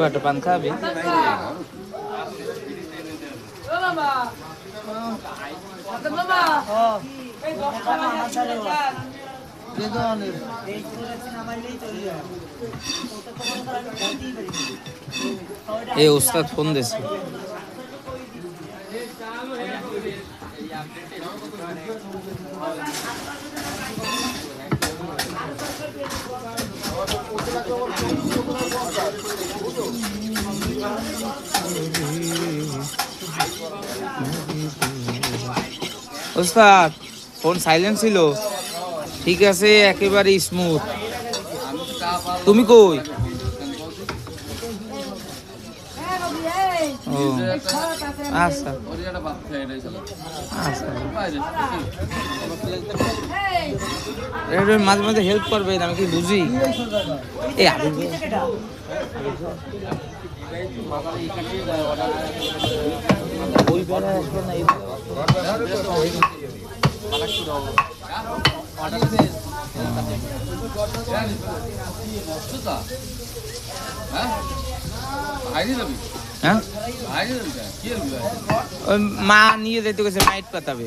একটা পান খাবি? এই ওস্তাদ ফোন দিয়েছে। ওস্তাদ ফোন সাইলেন্ট ছিল, ঠিক আছে, একেবারে স্মুথ। তুমি কই? ও আচ্ছা আচ্ছা, মাঝে মাঝে হেল্প করবেন, আমি কি বুঝি। এই ওই বেলা আসবে না, মা নিয়ে যেতে গেছে, মাইট পাতাবে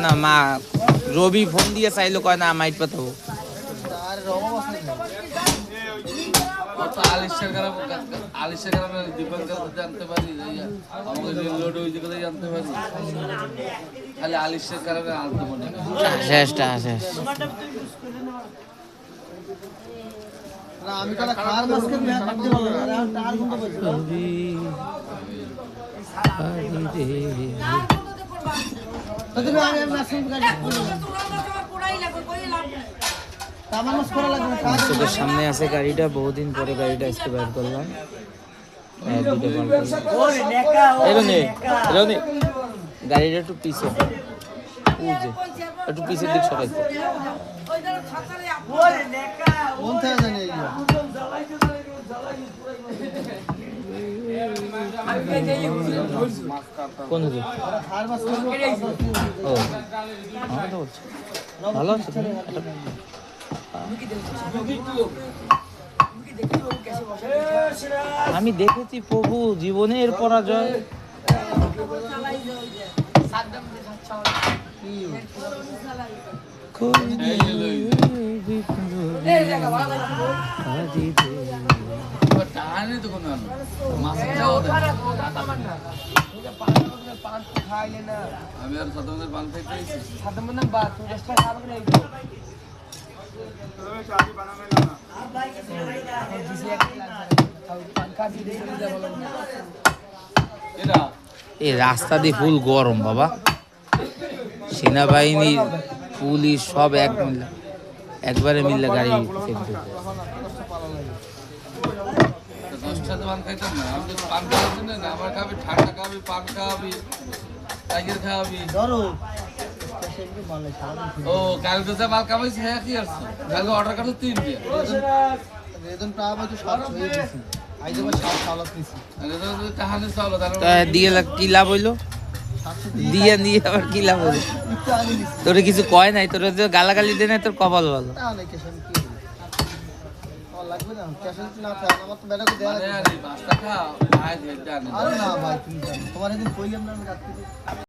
না। মা রবি ফোন দিয়ে চাইলো, কয় না মাইট পাতাবো। জানতে পারি জানতে পারি খালি আলিশের কারণে আনতে মনে আমি খাওয়ার মাঝখানে চোখের সামনে আছে গাড়িটা, বহুদিন পরে গাড়িটা আজকে বের করলাম। গাড়িটা একটু পিছে, একটু পিছের দিক সরাইতে। কোন ও ভালো আছে। আমি দেখেছি প্রভু জীবনের পরাজয়। এই রাস্তা দিয়ে ফুল গরম বাবা, সেনাবাহিনী পুলিশ সব একবারে মিললে গাড়ি চেক দেবে। ঠান্ডা খাবি, পান খাওয়াবি, টাইগার খাওয়াবি। ও কালকে যে মাল কামাইছি হ্যাঁ কি আসছো, কালকে অর্ডার করছো 3 দিয়ে দিয়ে কি লাভ হইলো? দিয়ে নিয়ে আবার কি লাভ হইলো? তোরে কিছু কয় নাই, তোর গালাগালি দে নাই, তোর কপাল ভালো। তোমার